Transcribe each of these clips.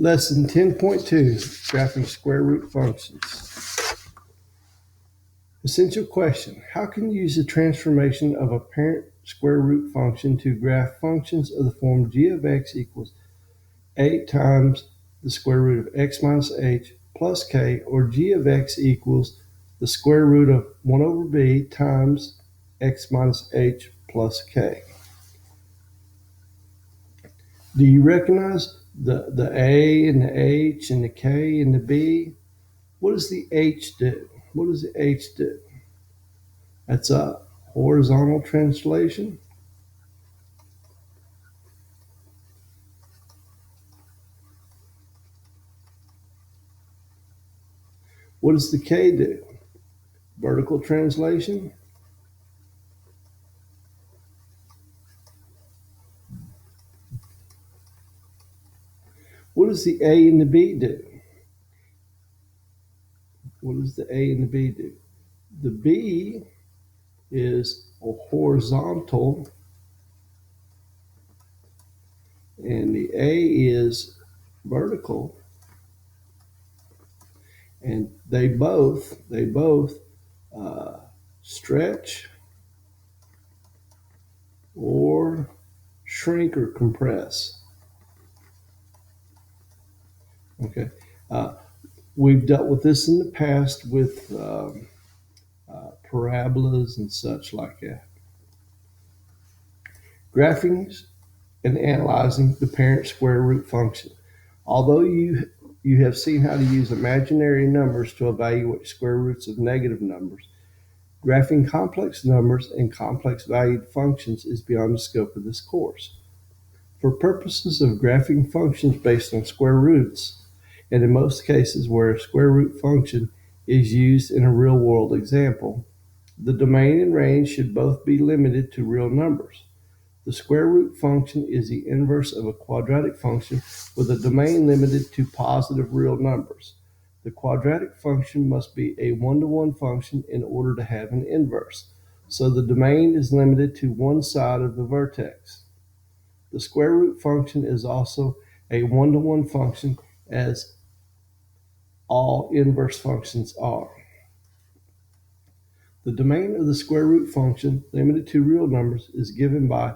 Lesson 10.2, Graphing Square Root Functions. Essential question. How can you use the transformation of a parent square root function to graph functions of the form g of x equals 8 times the square root of x minus h plus k, or g of x equals the square root of 1 over b times x minus h plus k? Do you recognize the A and the H and the K and the B? What does the H do? What does the H do? That's a horizontal translation. What does the K do? Vertical translation. What does the A and the B do? What does the A and the B do? The B is a horizontal, and the A is vertical, and they both stretch or shrink or compress. Okay, we've dealt with this in the past with parabolas and such like that. Graphing and analyzing the parent square root function. Although you have seen how to use imaginary numbers to evaluate square roots of negative numbers, graphing complex numbers and complex valued functions is beyond the scope of this course. For purposes of graphing functions based on square roots, and in most cases where a square root function is used in a real-world example, the domain and range should both be limited to real numbers. The square root function is the inverse of a quadratic function with a domain limited to positive real numbers. The quadratic function must be a one-to-one function in order to have an inverse, so the domain is limited to one side of the vertex. The square root function is also a one-to-one function, as all inverse functions are. The domain of the square root function, limited to real numbers, is given by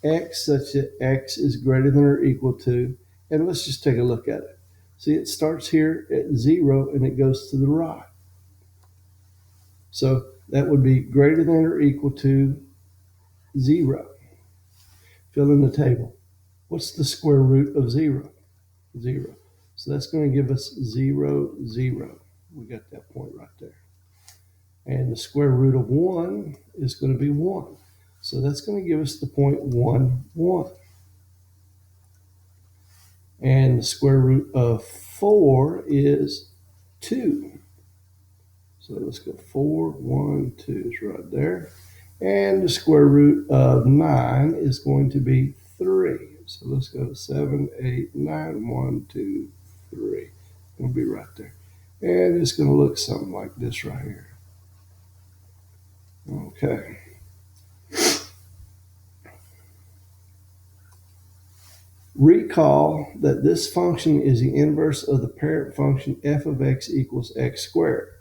x such that x is greater than or equal to, and let's just take a look at it. See, it starts here at 0 and it goes to the right. So that would be greater than or equal to 0. Fill in the table. What's the square root of 0? 0. So that's going to give us 0, 0. We got that point right there. And the square root of 1 is going to be 1. So that's going to give us the point 1, 1. And the square root of 4 is 2. So let's go 4, 1, 2 is right there. And the square root of 9 is going to be 3. So let's go 7, 8, 9, 1, 2, 3. It's going to be right there. And it's going to look something like this right here. Okay. Recall that this function is the inverse of the parent function f of x equals x squared,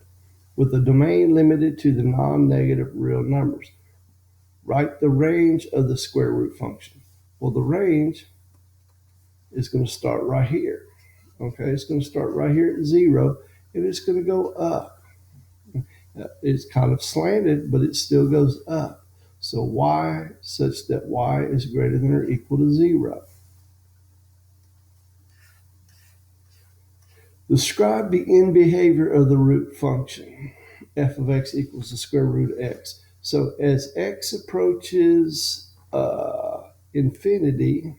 with the domain limited to the non-negative real numbers. Write the range of the square root function. Well, the range is going to start right here. Okay, it's going to start right here at 0, and it's going to go up. It's kind of slanted, but it still goes up. So y such that y is greater than or equal to 0. Describe the end behavior of the root function. F of x equals the square root of x. So as x approaches infinity,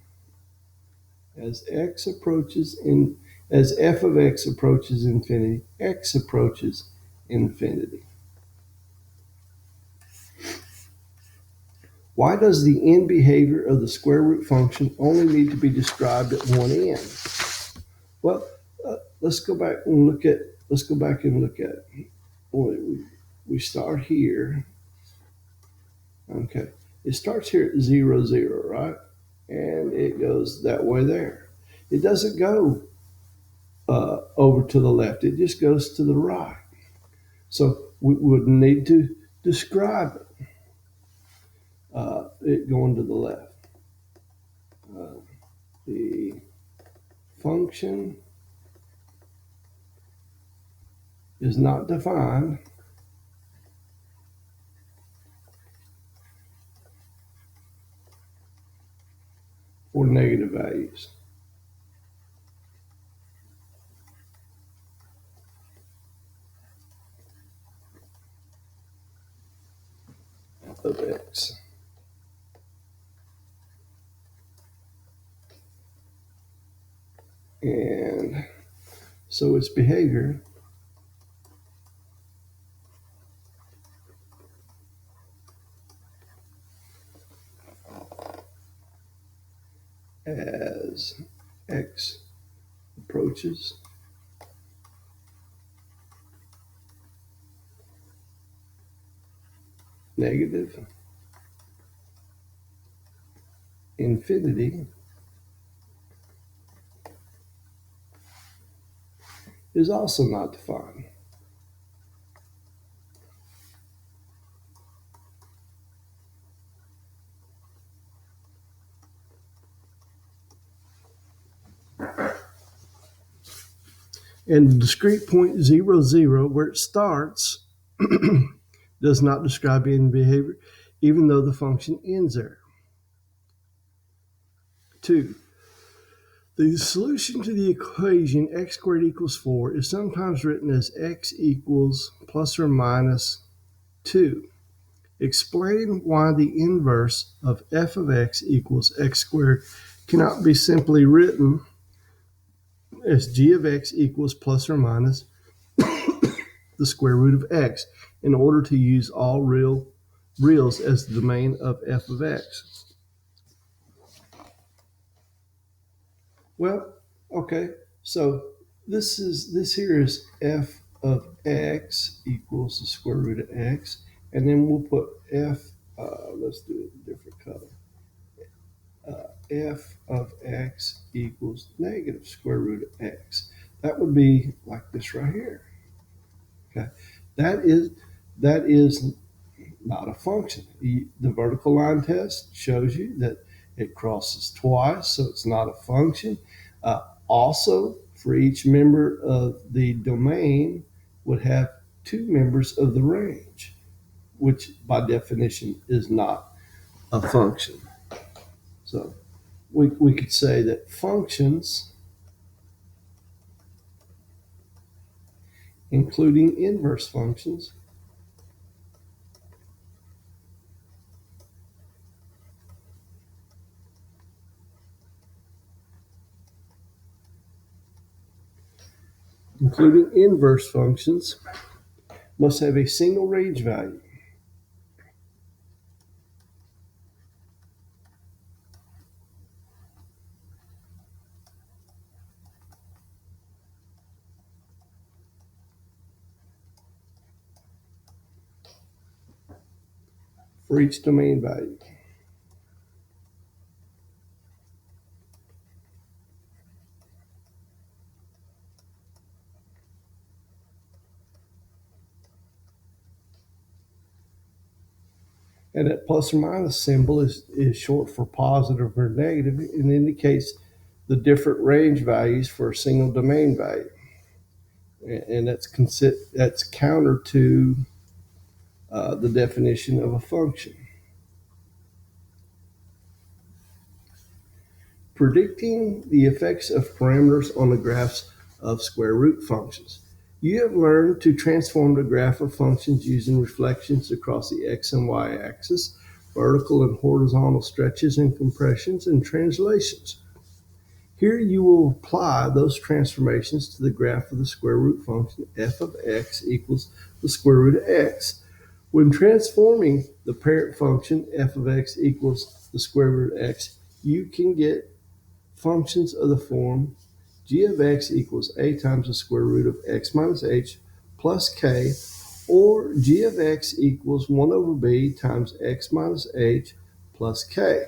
as f of x approaches infinity, x approaches infinity. Why does the end behavior of the square root function only need to be described at one end? Well, let's go back and look at it. We start here. Okay, it starts here at 0, 0, right? And it goes that way there. It doesn't go over to the left. It just goes to the right. So we would need to describe it going to the left. The function is not defined for negative values. Of x. And so its behavior as x approaches negative infinity is also not defined. And the discrete point 0, 0, where it starts, does not describe any behavior, even though the function ends there. 2. The solution to the equation x squared equals 4 is sometimes written as x equals plus or minus 2. Explain why the inverse of f of x equals x squared cannot be simply written as g of x equals plus or minus the square root of x in order to use all reals as the domain of f of x. Well, okay, so this here is f of x equals the square root of x, and then we'll put f, let's do it in a different color. F of x equals negative square root of x. That would be like this right here. Okay, that is not a function. The vertical line test shows you that it crosses twice, so it's not a function. Also, for each member of the domain would have two members of the range, which by definition is not a function. So we could say that functions, including inverse functions, must have a single range value. For each domain value. And that plus or minus symbol is short for positive or negative and indicates the different range values for a single domain value. And that's counter to the definition of a function. Predicting the effects of parameters on the graphs of square root functions. You have learned to transform the graph of functions using reflections across the x and y axis, vertical and horizontal stretches and compressions, and translations. Here you will apply those transformations to the graph of the square root function f of x equals the square root of x. When transforming the parent function f of x equals the square root of x, you can get functions of the form g of x equals a times the square root of x minus h plus k, or g of x equals 1 over b times x minus h plus k.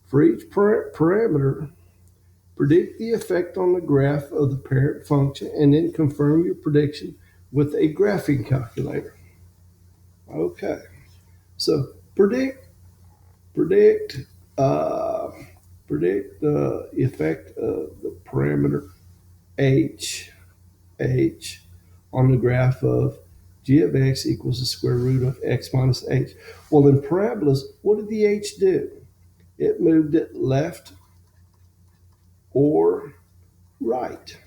For each parameter, Predict the effect on the graph of the parent function and then confirm your prediction with a graphing calculator. Okay, so predict, uh, predict the effect of the parameter h on the graph of g of x equals the square root of x minus h. Well, in parabolas, what did the h do? It moved it left or right,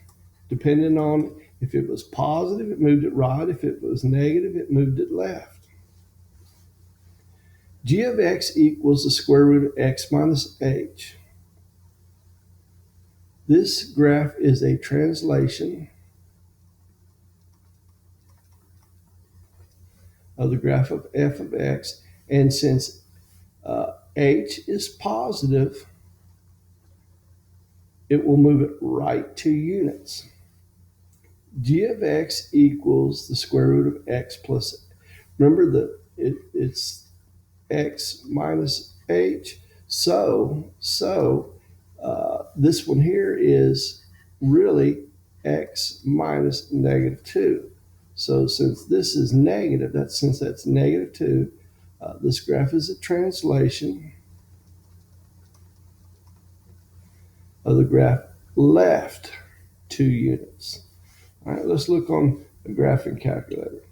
depending on if it was positive, it moved it right. If it was negative, it moved it left. G of x equals the square root of x minus h. This graph is a translation of the graph of f of x, and since h is positive, it will move it right 2 units. G of x equals the square root of x plus, remember that it's x minus h. So this one here is really x minus negative 2. So since this is negative, since that's negative 2, this graph is a translation of the graph left 2 units. All right, let's look on the graphing calculator.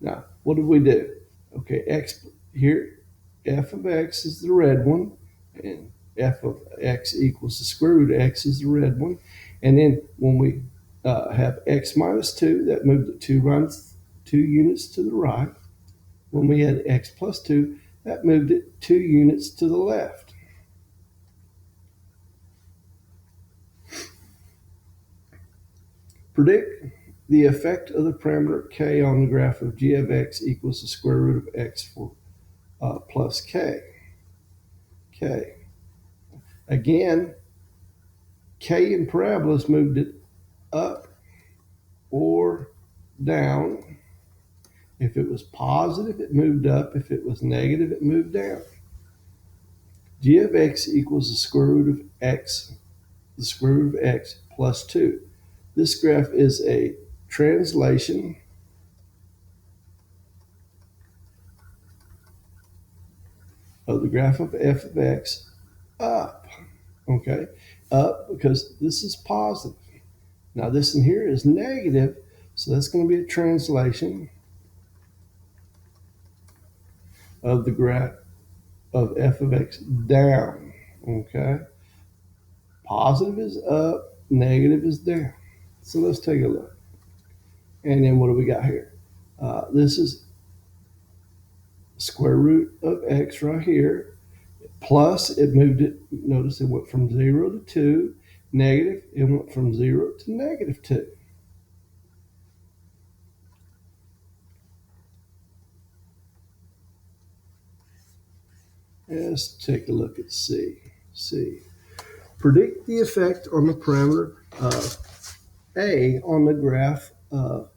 Now, what did we do? Okay, x here, f of x is the red one, and f of x equals the square root of x is the red one. And then when we have x minus 2, that moved it 2 units to the right. When we had x plus 2, that moved it 2 units to the left. Predict the effect of the parameter k on the graph of g of x equals the square root of x for plus k. Again, k in parabolas moved it up or down. If it was positive, it moved up. If it was negative, it moved down. G of x equals the square root of x, the square root of x plus 2. This graph is a translation of the graph of f of x up. Okay, up because this is positive. Now this in here is negative, so that's going to be a translation of the graph of f of x down. Okay, positive is up, negative is down. So let's take a look. And then what do we got here? This is square root of x right here. Plus, it moved it, notice it went from 0 to 2. Negative, it went from 0 to negative 2. Let's take a look at C. Predict the effect on the parameter of A on the graph of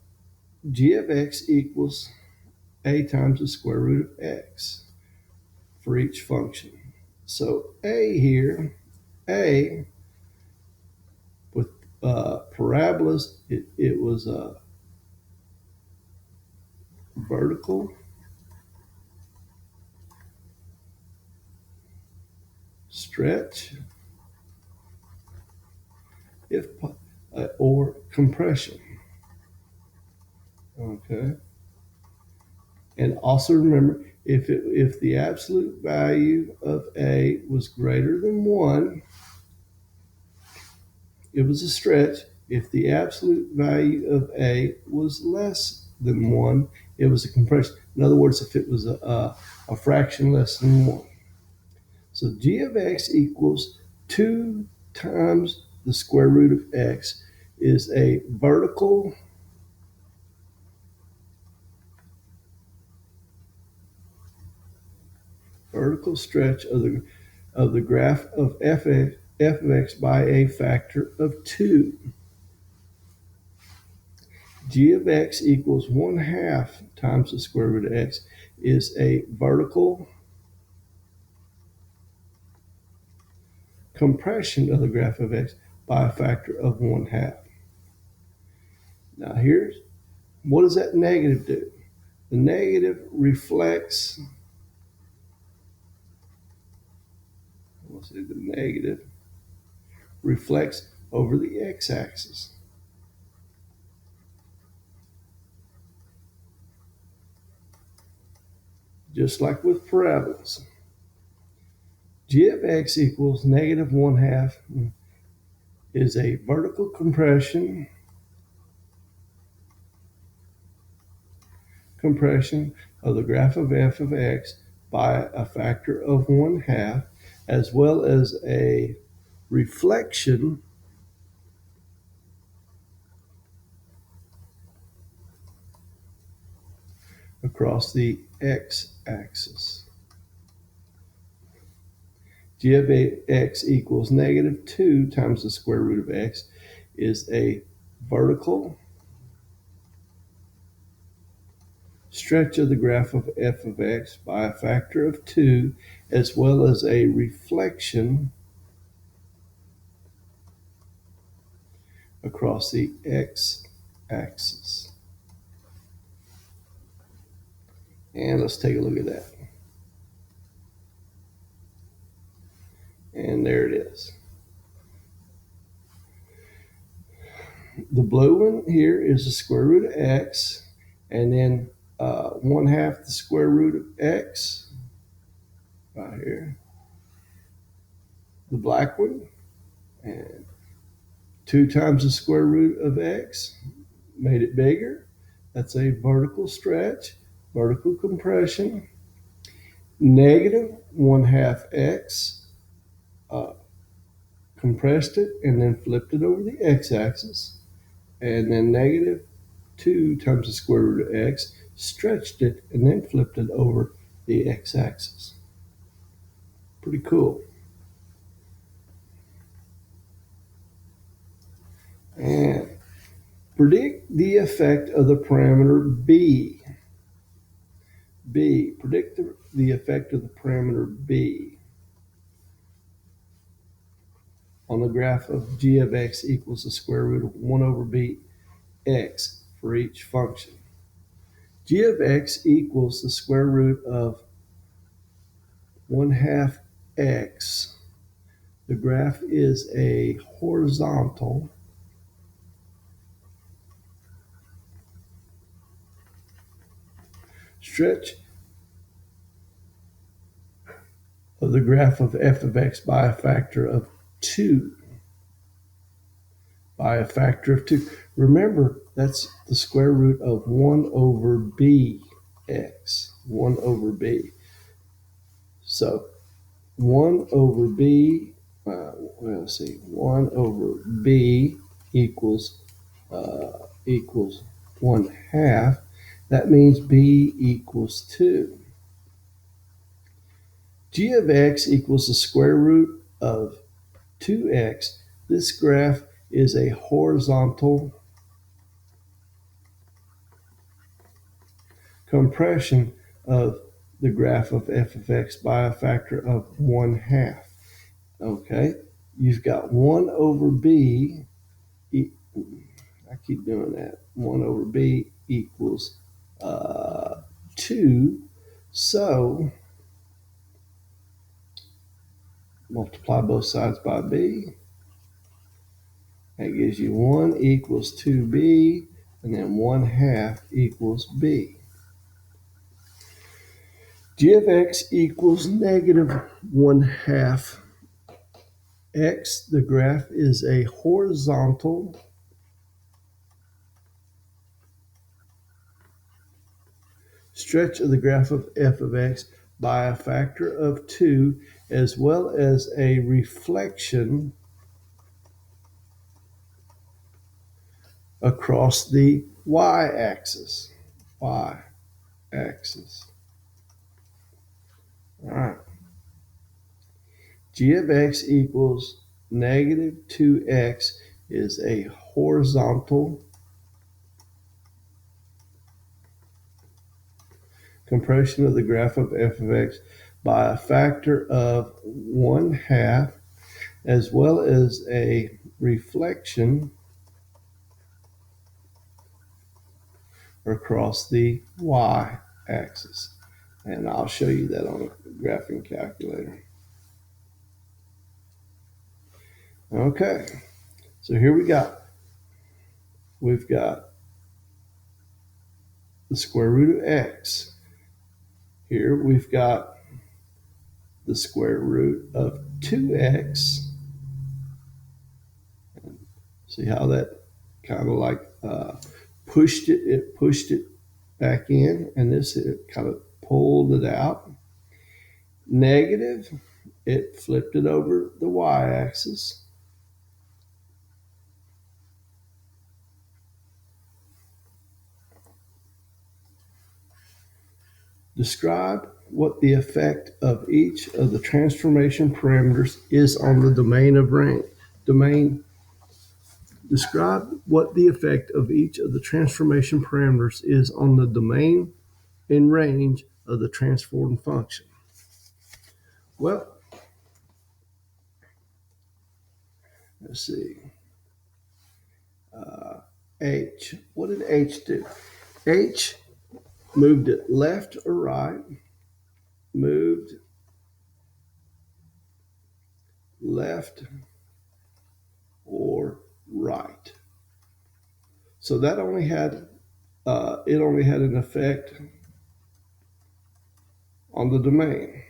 g of x equals a times the square root of x for each function. So A here, A with parabolas, it was a vertical stretch or compression. Okay. And also remember, if the absolute value of A was greater than 1, it was a stretch. If the absolute value of A was less than 1, it was a compression. In other words, if it was a fraction less than 1. So g of x equals 2 times the square root of x is a vertical stretch of the graph of f of x by a factor of 2. G of x equals 1/2 times the square root of x is a vertical compression of the graph of x by a factor of 1/2. Now here's, what does that negative do? The negative reflects, let's see, the negative reflects over the x-axis. Just like with parabolas. G of x equals negative 1/2 is a vertical compression of the graph of f of x by a factor of 1/2, as well as a reflection across the x-axis. G of x equals negative 2 times the square root of x is a vertical stretch of the graph of f of x by a factor of 2, as well as a reflection across the x-axis. And let's take a look at that. And there it is. The blue one here is the square root of x, and then 1/2 the square root of x right here. The black one, and 2 times the square root of x, made it bigger. That's a vertical stretch, vertical compression. Negative 1/2 x, compressed it and then flipped it over the x-axis. And then negative 2 times the square root of x, stretched it and then flipped it over the x-axis. Pretty cool. And predict the effect of the parameter b. Predict the effect of the parameter b on the graph of g of x equals the square root of 1 over b x for each function. G of x equals the square root of 1/2 x. The graph is a horizontal stretch of the graph of f of x by a factor of 2. By a factor of 2. Remember, that's the square root of 1 over b x. 1 over b. So 1 over b, let's see, 1 over b equals 1/2. That means b equals 2. G of x equals the square root of 2x. This graph is a horizontal compression of the graph of f of x by a factor of 1/2. Okay, you've got 1 over b, I keep doing that, 1 over b equals 2. So multiply both sides by b. That gives you 1 equals 2b, and then 1/2 equals b. G of x equals negative 1/2 x. The graph is a horizontal stretch of the graph of f of x by a factor of 2, as well as a reflection across the y-axis. Y-axis. All right. G of x equals negative 2x is a horizontal compression of the graph of f of x by a factor of 1/2. as well as a reflection across the y-axis. And I'll show you that on a graphing calculator. Okay, so here we've got the square root of x. Here we've got the square root of 2x. See how that kind of like pushed it back in, and this it kind of pulled it out. Negative, it flipped it over the y-axis. Describe what the effect of each of the transformation parameters is on the domain of range. Describe what the effect of each of the transformation parameters is on the domain and range of the transformed function. Well, let's see. H. What did H do? H moved it left or right, moved left or right. So that only had it only had an effect on the domain.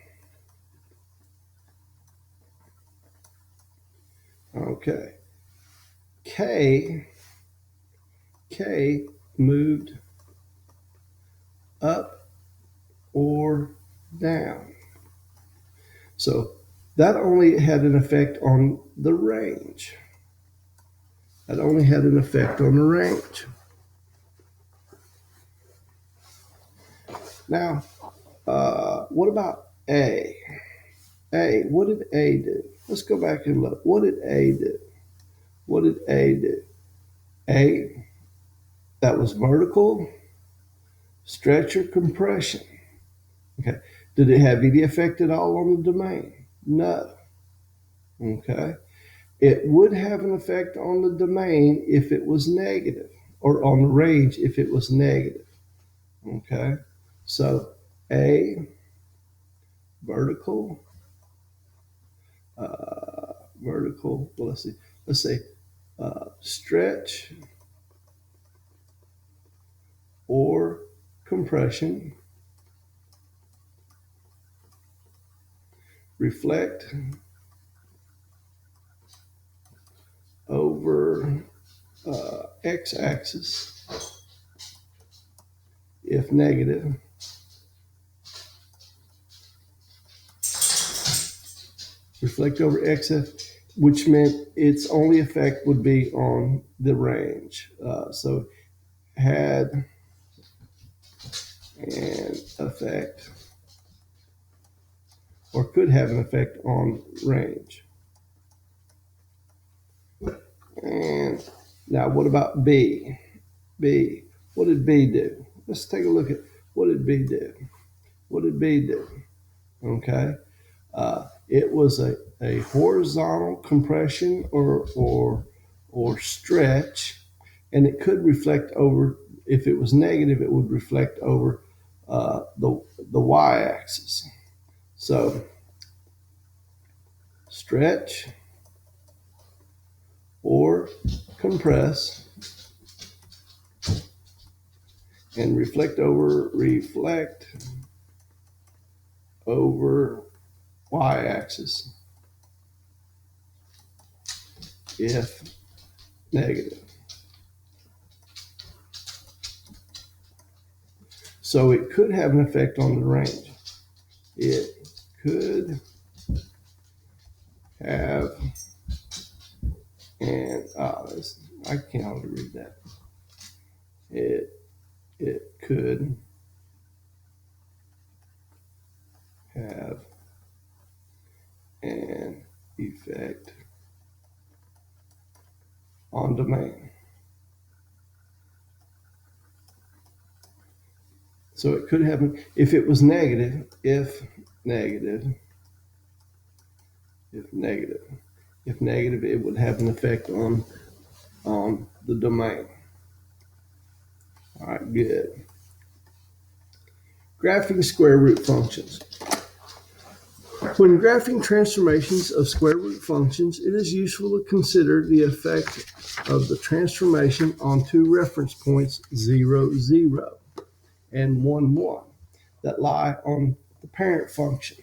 Okay. K moved up or down. So that only had an effect on the range. That only had an effect on the range. Now, what about A? A, what did A do? Let's go back and look. What did A do? What did A do? A, that was vertical, stretch, or compression. Okay. Did it have any effect at all on the domain? No. Okay. It would have an effect on the domain if it was negative, or on the range if it was negative. Okay. So A, vertical, well, let's say stretch or compression, reflect over x-axis if negative, reflect over x, which meant its only effect would be on the range. So had an effect, or could have an effect on range. And now what about B? B, what did B do? Let's take a look at what did B do. What did B do? Okay, it was a horizontal compression or stretch, and it could reflect over. If it was negative, it would reflect over the y-axis. So stretch or compress and reflect over y-axis if negative. So it could have an effect on the range. It could have I can't hardly read that. It could have an effect on domain. So it could have, if it was negative, if negative, If negative, it would have an effect on the domain. All right, good. Graphing square root functions. When graphing transformations of square root functions, it is useful to consider the effect of the transformation on two reference points 0, 0 and 1, 1 that lie on the parent function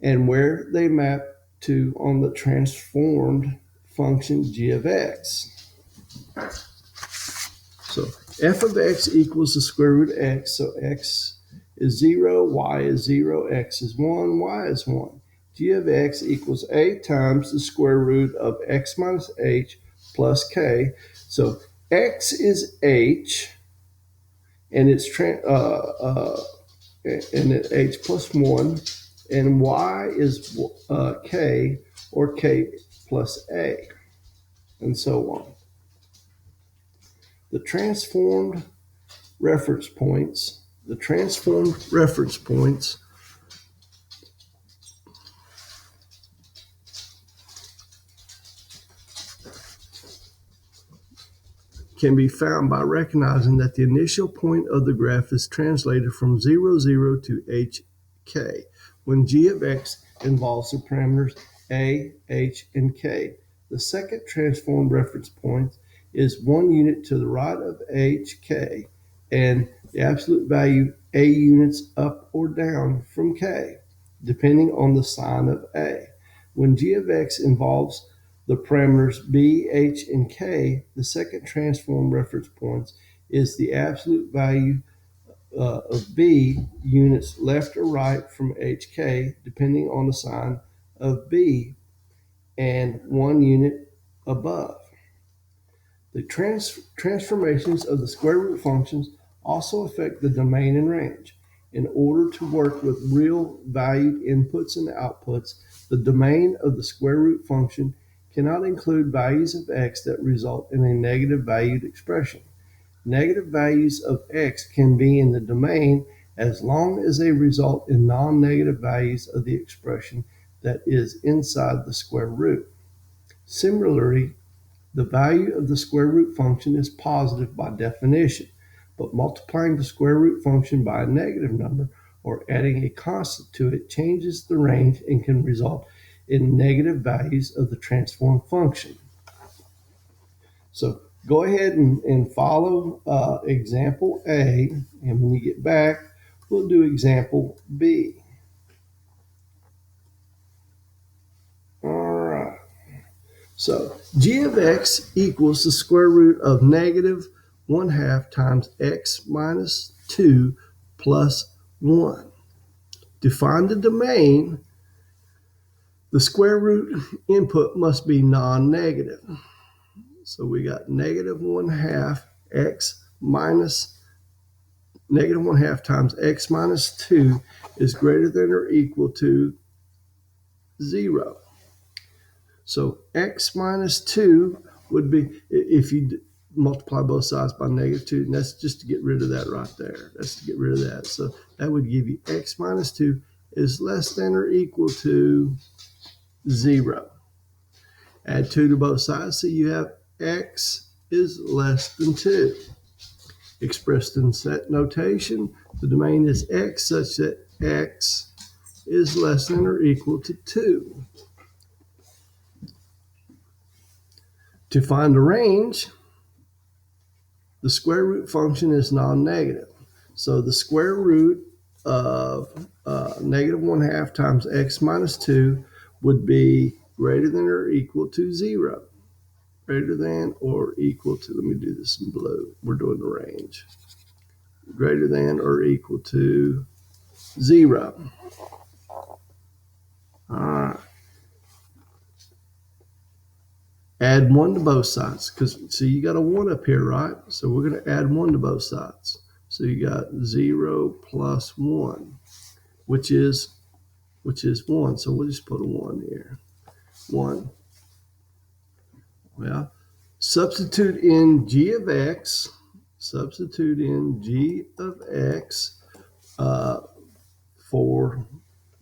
and where they map to on the transformed function g of x. So f of x equals the square root of x, so x is 0, y is 0, x is 1, y is 1. G of x equals a times the square root of x minus h plus k. So x is h, and it's h plus 1, and y is k, or k plus a, and so on. The transformed reference points can be found by recognizing that the initial point of the graph is translated from 0, 0 to hk when g of x involves the parameters a, h, and k. The second transformed reference point is 1 unit to the right of hk and the absolute value a units up or down from k, depending on the sign of a. When g of x involves the parameters b, h, and k, the second transform reference point is the absolute value of b units left or right from hk, depending on the sign of b, and 1 unit above. The transformations of the square root functions also affect the domain and range. In order to work with real valued inputs and outputs, the domain of the square root function cannot include values of x that result in a negative valued expression. Negative values of x can be in the domain as long as they result in non-negative values of the expression that is inside the square root. Similarly, the value of the square root function is positive by definition, but multiplying the square root function by a negative number or adding a constant to it changes the range and can result in negative values of the transformed function. So go ahead and follow example A, and when you get back, we'll do example B. So g of x equals the square root of negative 1/2 times x minus 2 plus 1. To find the domain, the square root input must be non-negative. So we got negative 1/2 x minus negative 1/2 times x minus 2 is greater than or equal to 0. So x minus 2 would be, if you multiply both sides by negative 2, and that's just to get rid of that right there. That's to get rid of that. So that would give you x minus 2 is less than or equal to 0. Add 2 to both sides, so you have x is less than 2. Expressed in set notation, the domain is x such that x is less than or equal to 2. To find the range, the square root function is non-negative. So the square root of negative 1/2 times x minus 2 would be greater than or equal to 0. Greater than or equal to, let me do this in blue. We're doing the range. Greater than or equal to 0. All right. Add 1 to both sides, because see, you got a 1 up here, right? So we're going to add 1 to both sides. So you got 0 plus 1, which is 1. So we'll just put a 1 here. 1. Well, substitute in g of x. Substitute in g of x for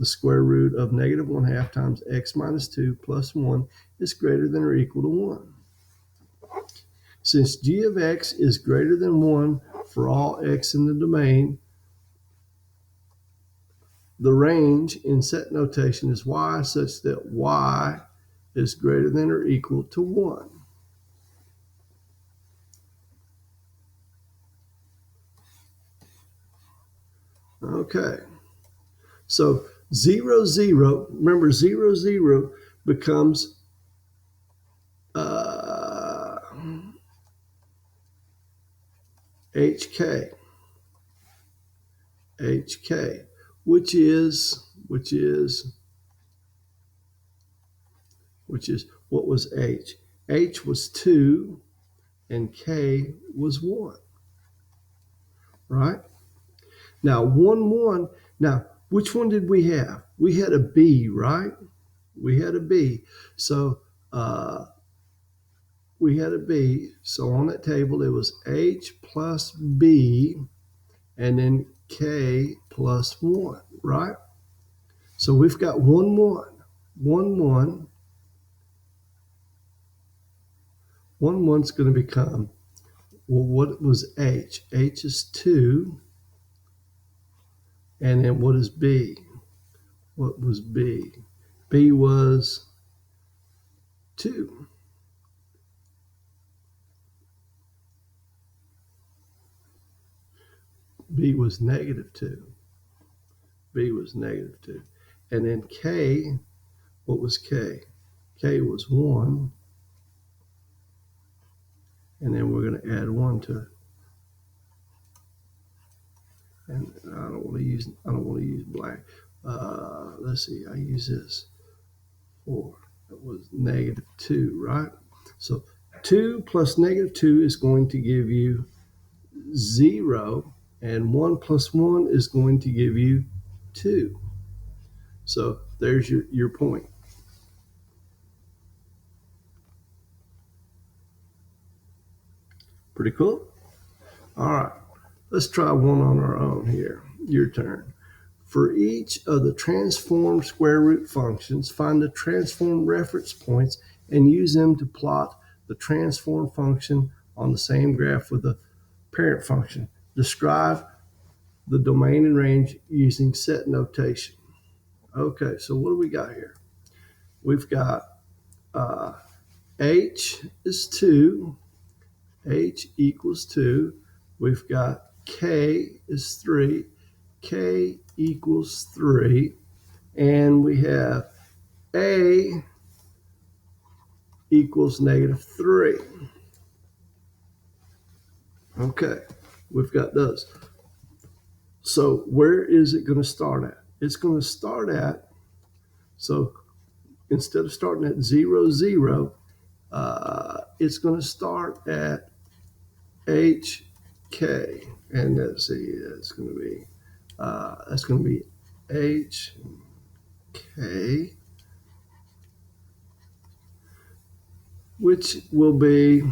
the square root of negative 1/2 times x minus 2 plus 1 is greater than or equal to 1. Since g of x is greater than 1 for all x in the domain, the range in set notation is y such that y is greater than or equal to 1. Okay. So 0, 0, remember 0, 0 becomes HK, HK, which is what was H? H was 2 and K was 1, right? Now 1, 1. Now, which one did we have? We had a B, right? We had a B. So we had a B. So on that table, it was H plus B and then K plus 1, right? So we've got 1, 1. 1, 1. 1, 1's going to become, well, what was H? H is 2. And then what is B? What was B? B was 2. B was negative 2. B was negative 2. And then K, what was K? K was 1. And then we're going to add 1 to it. And I don't want to use black. Let's see, I use this. 4. That was negative 2, right? So 2 plus negative 2 is going to give you 0, and 1 plus 1 is going to give you 2. So there's your point. Pretty cool? All right, let's try one on our own here. Your turn. For each of the transformed square root functions, find the transformed reference points and use them to plot the transformed function on the same graph with the parent function. Describe the domain and range using set notation. Okay, so what do we got here? We've got H is 2. H equals 2. We've got K is 3. K equals 3. And we have A equals negative 3. Okay, we've got those. So where is it going to start at? It's going to start at, so instead of starting at 0, 0, it's going to start at HK. And let's see, that's going to be HK, which will be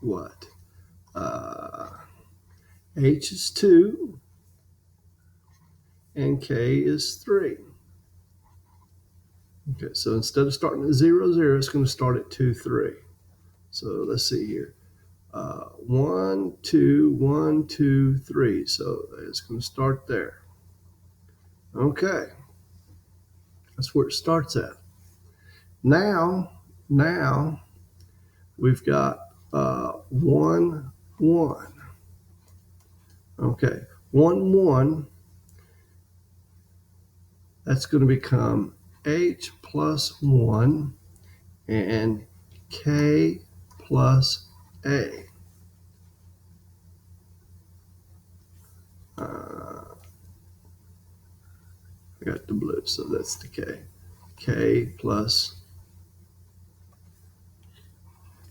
what? H is 2 and K is 3. Okay, so instead of starting at 0, 0, it's going to start at 2, 3. So let's see here. 1, 2, 1, 2, 3. So it's going to start there. Okay, that's where it starts at. Now we've got 1, 1. Okay, 1, 1. That's going to become H plus 1 and K plus A. I got the blue, so that's the K. K plus,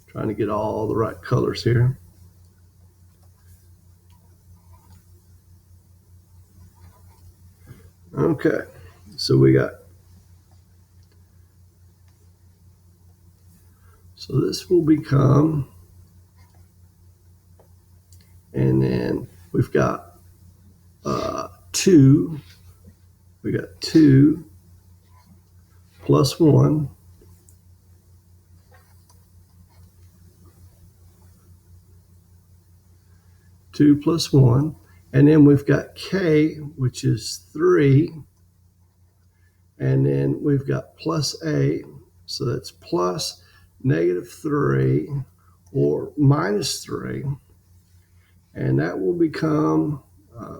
trying to get all the right colors here. Okay, so we got, so this will become, and then we've got 2, We got 2 plus 1 2 plus 1, and then we've got k, which is 3, and then we've got plus a, so that's plus -3 or minus 3, and that will become,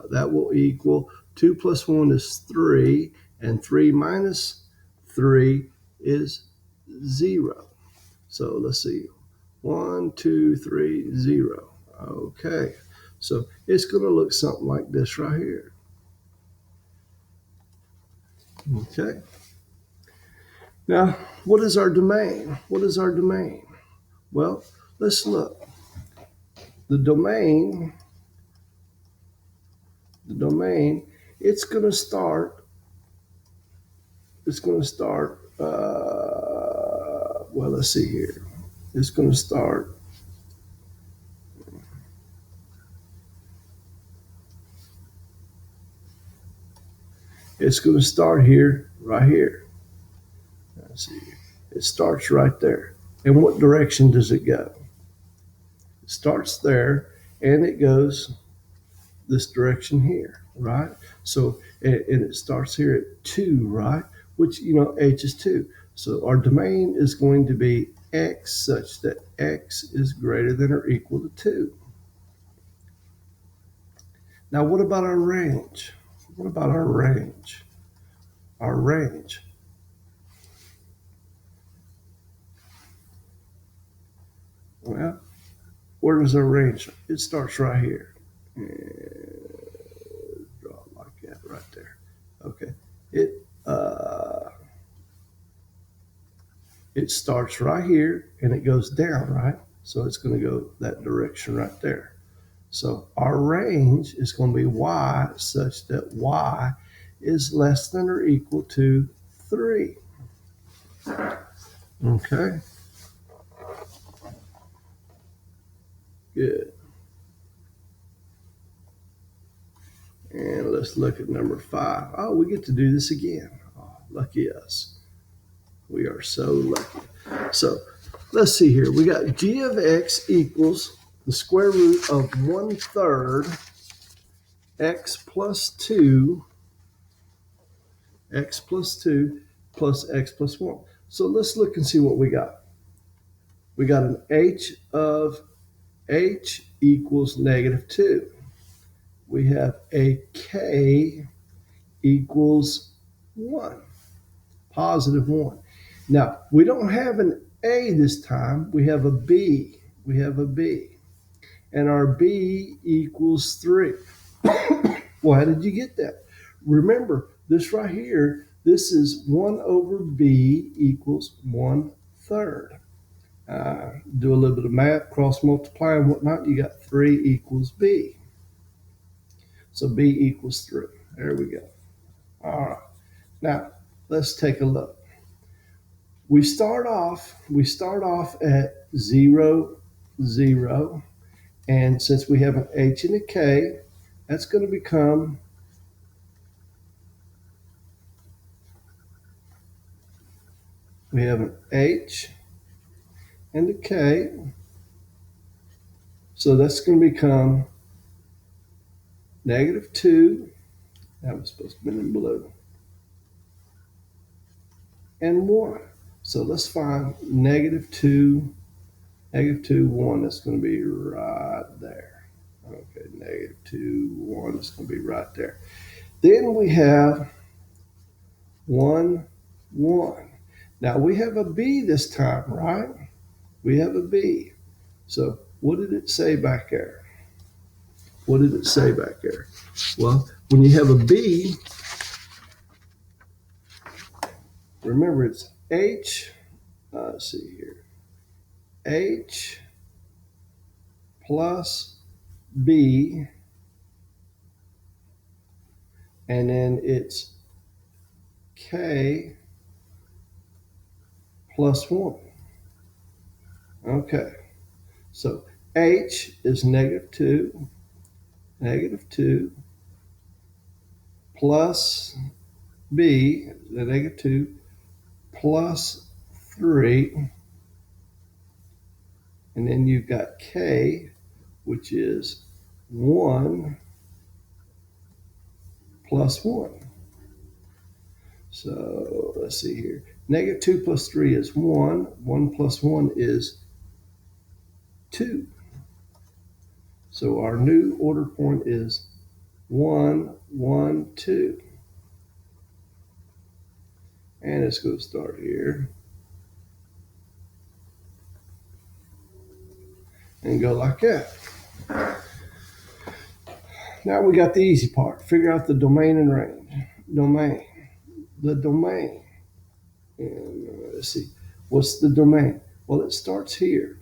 that will equal 2 plus 1 is 3, and 3 minus 3 is 0. So let's see, 1, 2, 3, 0. Okay, so it's going to look something like this right here. Okay. Now, what is our domain? What is our domain? Well, let's look. The domain, it's going to start, well, let's see here. It's going to start, here, right here. Let's see. It starts right there. And what direction does it go? It starts there, and it goes this direction here, right? So, and it starts here at 2, right? Which, h is 2. So our domain is going to be x such that x is greater than or equal to 2. Now, what about our range? What about our range? Our range. Well, where does our range? It starts right here. And draw it like that right there. Okay. It starts right here and it goes down, right? So it's going to go that direction right there. So our range is going to be y such that y is less than or equal to 3. Okay. Good. And let's look at number 5. Oh, we get to do this again. Oh, lucky us. We are so lucky. So let's see here. We got g of x equals the square root of 1/3 x plus 2 plus x plus 1. So let's look and see what we got. We got an h of h equals -2. We have a k equals 1, positive 1. Now, we don't have an a this time. We have a b. And our b equals 3. Well, how did you get that? Remember, this right here, this is 1 over b equals 1/3. Do a little bit of math, cross multiply and whatnot. You got 3 equals b. So b equals 3. There we go. All right. Now, let's take a look. We start off at 0, 0. And since we have an h and a k, that's going to become we have an h and a k. So that's going to become -2. That was supposed to be in blue. And 1. So let's find -2, -1. That's going to be right there. Okay, -2, 1 is going to be right there. Then we have 1, 1. Now we have a b this time, right? We have a b. So what did it say back there? What did it say back there? Well, when you have a b, remember it's h, let's see here, h plus b, and then it's k plus 1. Okay, so h is -2 plus b, the negative 2, plus 3, and then you've got k, which is 1 plus 1. So let's see here. Negative 2 plus 3 is 1. 1 plus 1 is 2. So our new order point is 1, 1, 2. And it's going to start here and go like that. Now we got the easy part. Figure out the domain and range. The domain. And let's see. What's the domain? Well, it starts here.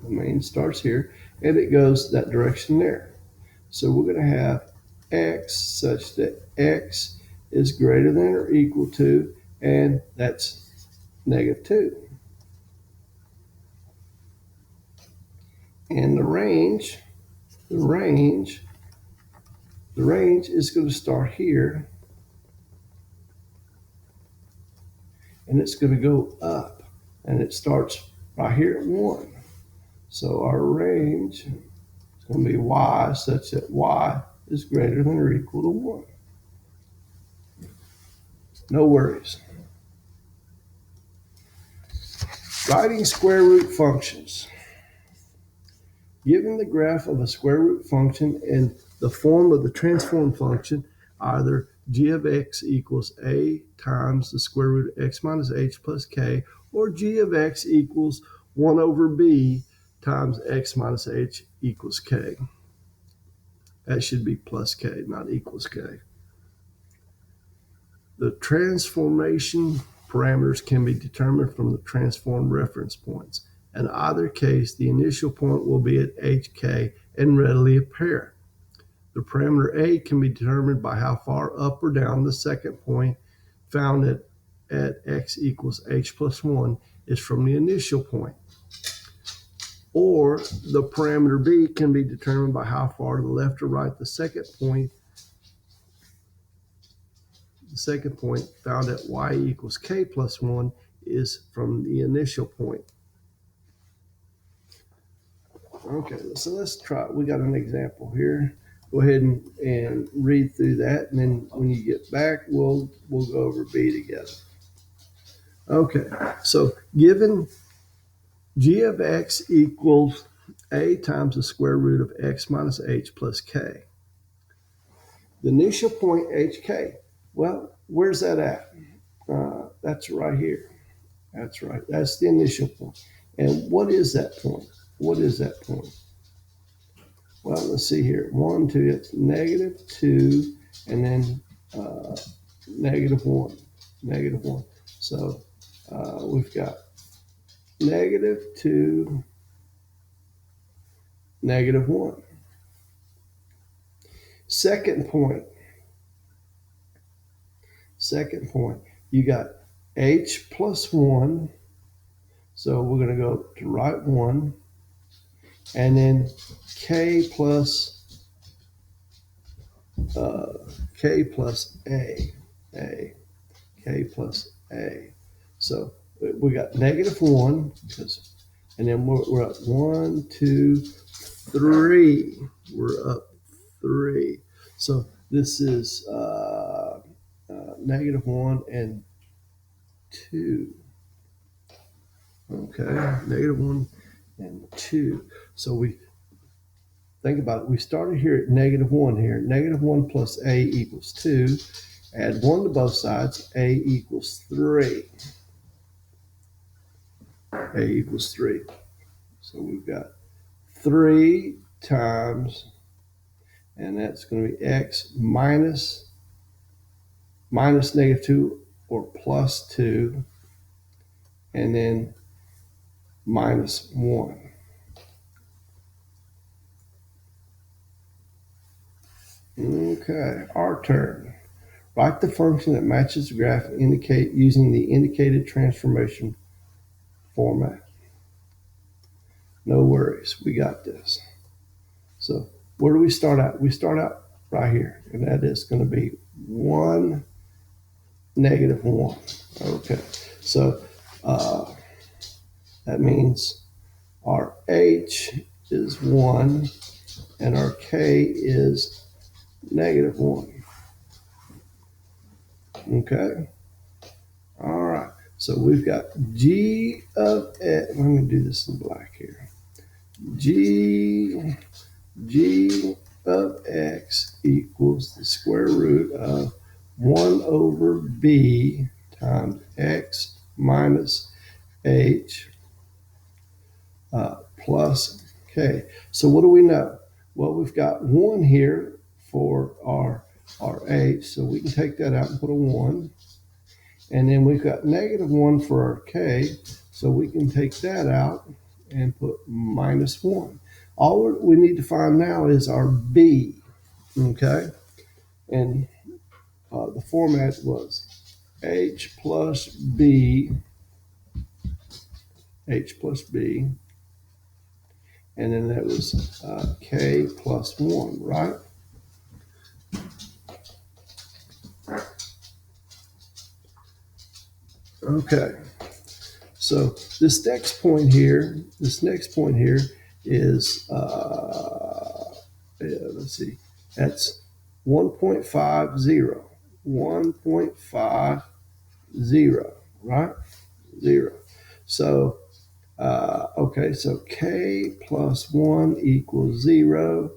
Domain starts here, and it goes that direction there. So we're going to have x such that x is greater than or equal to, and that's negative 2. And the range is going to start here, and it's going to go up, and it starts right here at 1. So our range is going to be y such that y is greater than or equal to 1. No worries. Writing square root functions. Given the graph of a square root function in the form of the transform function, either g of x equals a times the square root of x minus h plus k, or g of x equals 1 over b times x minus h equals k. That should be plus k, not equals k. The transformation parameters can be determined from the transform reference points. In either case, the initial point will be at hk and readily apparent. The parameter a can be determined by how far up or down the second point found at x equals h plus 1 is from the initial point. Or the parameter b can be determined by how far to the left or right the second point found at y equals k plus 1 is from the initial point. Okay, so let's try it. We got an example here. Go ahead and read through that, and then when you get back, we'll go over B together. Okay, so given g of x equals a times the square root of x minus h plus k. The initial point hk, well, where's that at? That's right here. That's right. That's the initial point. And what is that point? What is that point? Well, let's see here. 1, 2, it's negative 2, and then negative 1. Negative 1. So we've got negative 2, negative 1. Second point, you got h plus 1. So we're going to go to right 1. And then k plus a, k plus a. So we got negative 1, and then we're up 1, 2, 3. We're up 3. So this is negative 1 and 2. Okay, negative 1 and 2. So we think about it. We started here at negative 1 here. Negative 1 plus a equals 2. Add 1 to both sides. A equals 3. A equals 3. So we've got 3 times, and that's going to be x minus negative 2 or plus 2, and then minus 1. Okay, our turn. Write the function that matches the graph using the indicated transformation format. No worries, we got this. So where do we start out? We start out right here, and that is going to be 1, -1. Okay, so that means our h is 1 and our k is -1. Okay, all right. So we've got g of x. Let me do this in black here. G of x equals the square root of 1 over b times x minus h plus k. So what do we know? Well, we've got 1 here for our h, so we can take that out and put a 1. And then we've got -1 for our k, so we can take that out and put -1. All we need to find now is our b, okay? And the format was h plus b, and then that was k plus 1, right? Okay, so this next point here is, let's see, that's 1.50, 1.50, right? 0. So, okay, so k plus 1 equals 0.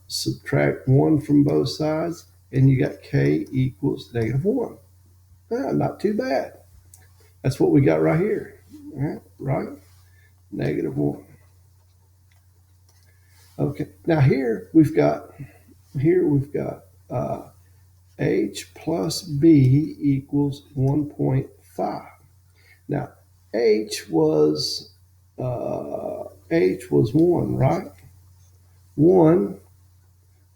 Subtract 1 from both sides, and you got k equals -1. Not too bad. That's what we got right here, right? -1. Okay, now here we've got h plus b equals 1.5. Now h was 1, right? 1.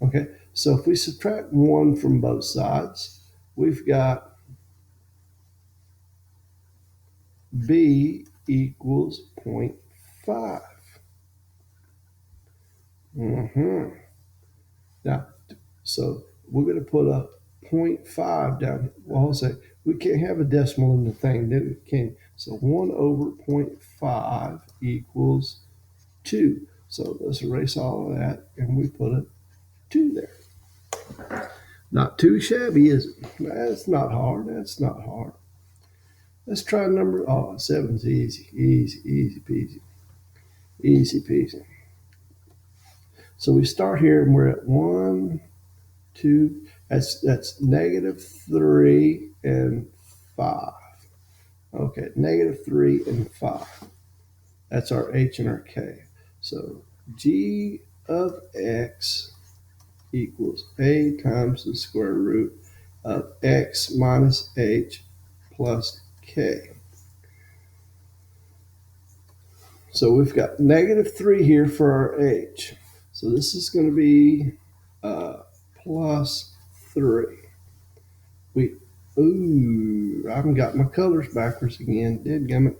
Okay, so if we subtract 1 from both sides, we've got b equals 0.5. Now, so we're going to put a 0.5 down here. Well, I'll say we can't have a decimal in the thing, do we? Can. So 1 over 0.5 equals 2. So let's erase all of that, and we put a 2 there. Not too shabby, is it? That's not hard. That's not hard. Let's try number. Oh, 7's easy, easy peasy, easy peasy. So we start here, and we're at 1, 2. That's -3 and 5. Okay, -3 and 5. That's our h and our k. So g of x equals a times the square root of x minus h plus k. So we've got -3 here for our h. So this is going to be plus 3. I haven't got my colors backwards again. Dadgummit.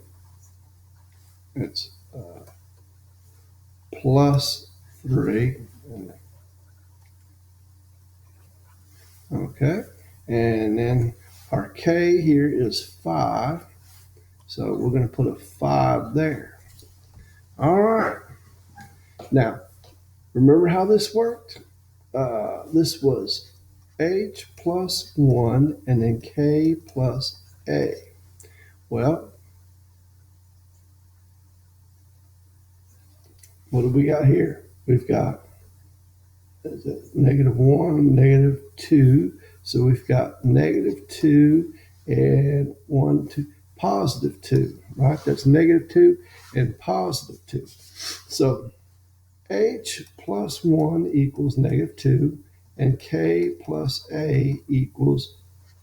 It's plus 3. Okay, and then our k here is 5. So we're going to put a 5 there. All right. Now, remember how this worked? This was h plus 1 and then k plus a. Well, what do we got here? We've got -1, -2. So we've got -2 and 1, 2, +2, right? That's -2 and +2. So h plus 1 equals -2 and k plus a equals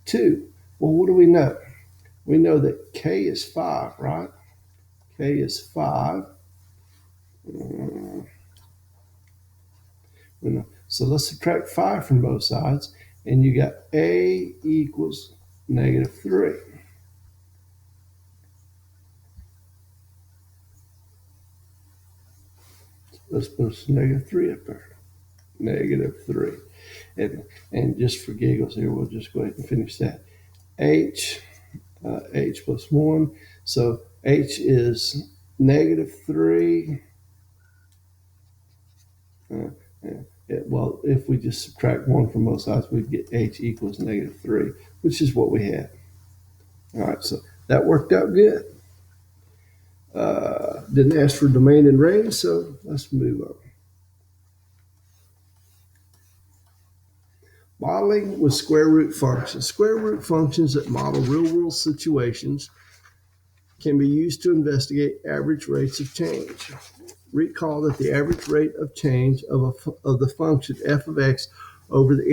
2. Well, what do we know? We know that k is 5, right? K is 5. So let's subtract 5 from both sides, and you got a equals -3. Let's put -3 up there. -3. And just for giggles here, we'll just go ahead and finish that. H plus 1. So H is -3. Well, if we just subtract 1 from both sides, we'd get H equals -3, which is what we had. All right, so that worked out good. Didn't ask for domain and range, so let's move on. Modeling with square root functions. Square root functions that model real-world situations can be used to investigate average rates of change. Recall that the average rate of change of the function f of x over the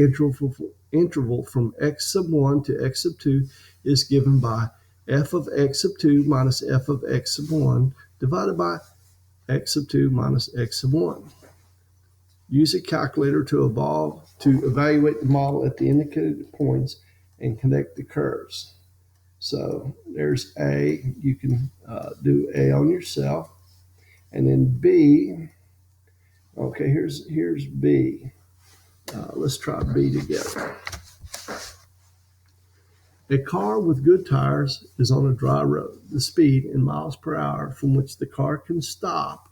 interval from x sub 1 to x sub 2 is given by f of x sub 2 minus f of x sub 1 divided by x sub 2 minus x sub 1. Use a calculator to evaluate the model at the indicated points and connect the curves. So there's A. You can do A on yourself. And then B. Okay, here's B. Let's try B together. A car with good tires is on a dry road. The speed in miles per hour from which the car can stop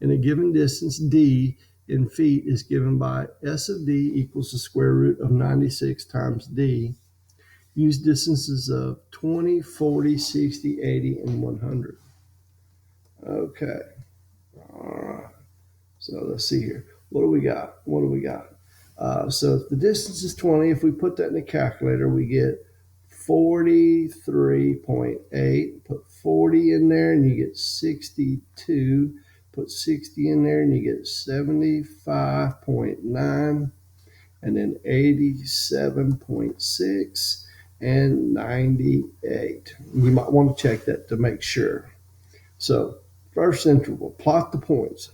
in a given distance d in feet is given by S of d equals the square root of 96 times d. Use distances of 20, 40, 60, 80, and 100. Okay. All right. So let's see here. What do we got? So if the distance is 20, if we put that in the calculator, we get 43.8. Put 40 in there and you get 62. Put 60 in there and you get 75.9. And then 87.6 and 98. You might want to check that to make sure. So first interval, plot the points.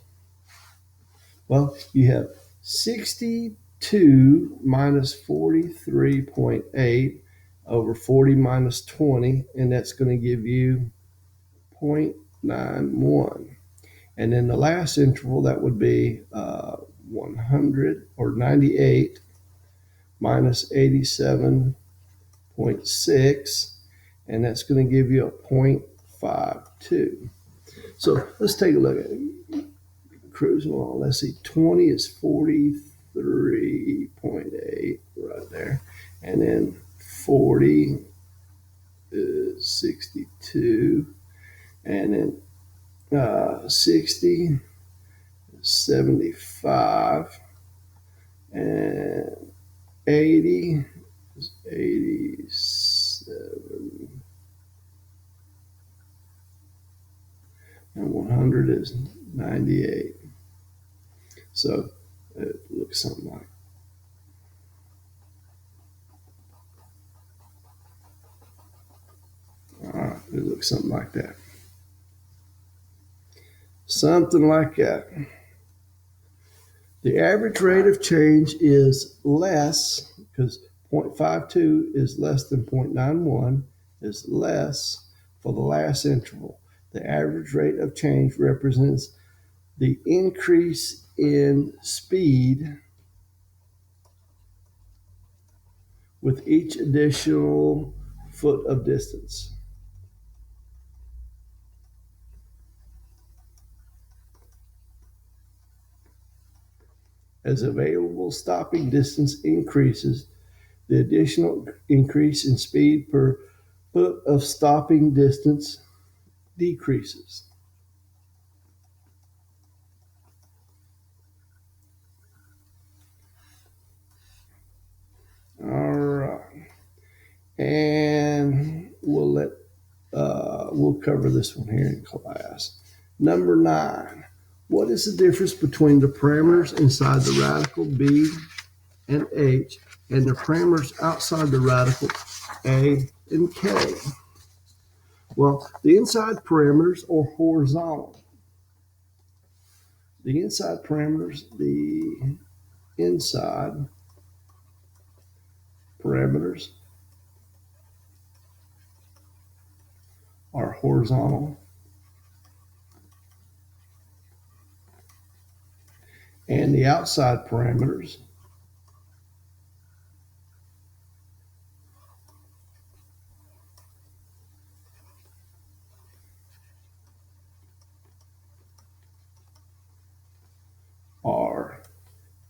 Well, you have 62 minus 43.8 over 40 minus 20, and that's going to give you 0.91. And then the last interval, that would be 100 or 98 minus 87.6, and that's going to give you a 0.52. So let's take a look at it. Cruising along. Let's see, 20 is 43.8 right there. And then 40 is 62. And then 60 is 75. And 80 is 87. And 100 is 98. So it looks something like. It looks something like that. Something like that. The average rate of change is less, because 0.52 is less than 0.91, is less for the last interval. The average rate of change represents the increase in speed with each additional foot of distance. As available stopping distance increases, the additional increase in speed per foot of stopping distance decreases. All right, and we'll cover this one here in class. Number 9. What is the difference between the parameters inside the radical b and h and the parameters outside the radical a and k? Well, the inside parameters are horizontal. The inside parameters are horizontal. And the outside parameters are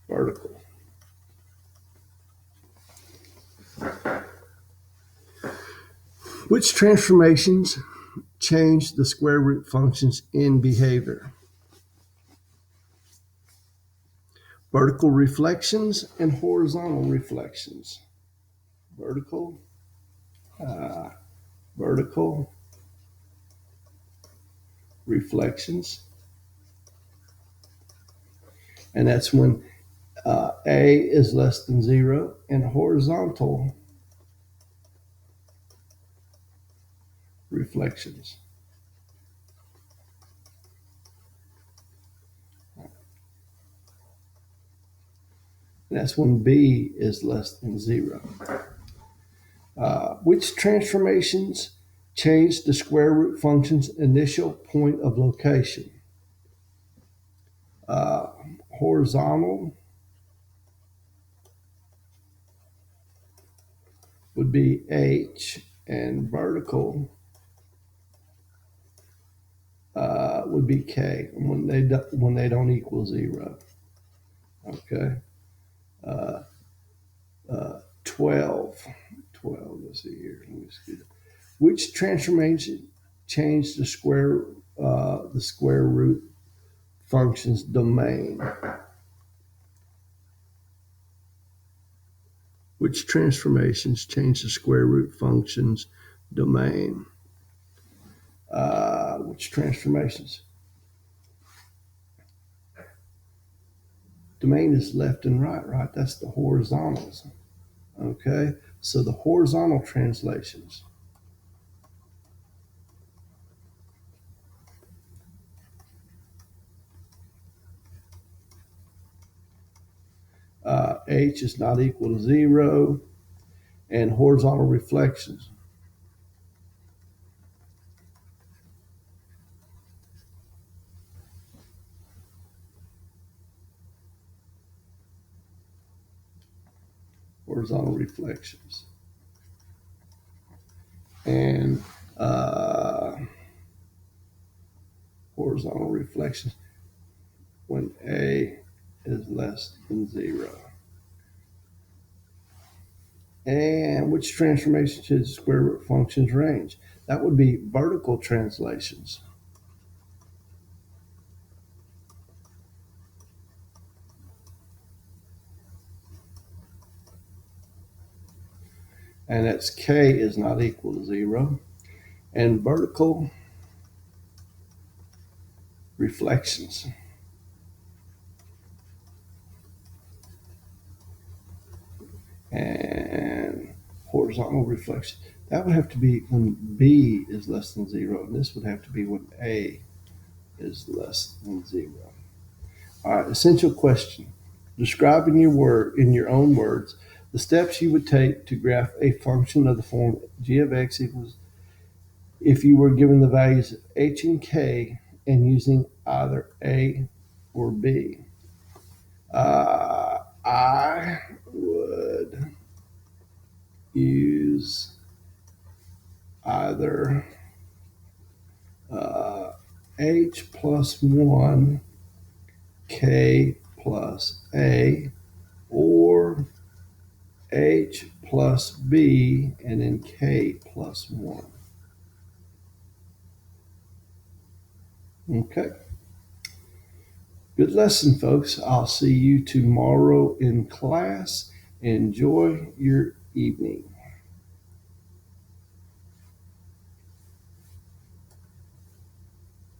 vertical. Which transformations change the square root functions in behavior? Vertical reflections and horizontal reflections. Vertical, vertical reflections. And that's when A is less than 0, and horizontal reflections. And that's when B is less than 0. Which transformations change the square root function's initial point of location? Horizontal would be H, and vertical would be K when they don't equal 0. Okay. 12. 12, let's see here. Let me see. Which transformation changed the square root function's domain? Which transformations change the square root function's domain? Which transformations? Domain is left and right, right? That's the horizontals. Okay, so the horizontal translations. H is not equal to 0, and horizontal reflections. Horizontal reflections. And horizontal reflections when A is less than 0. And which transformation should the square root function's range? That would be vertical translations. And that's K is not equal to 0. And vertical reflections. And horizontal reflection. That would have to be when B is less than 0, and this would have to be when A is less than 0. All right, essential question. Describe in your own words, the steps you would take to graph a function of the form g of x equals if you were given the values of h and k and using either A or B. I would use either h plus 1, k plus A, or h plus B, and then k plus 1. Okay. Good lesson, folks. I'll see you tomorrow in class. Enjoy your evening.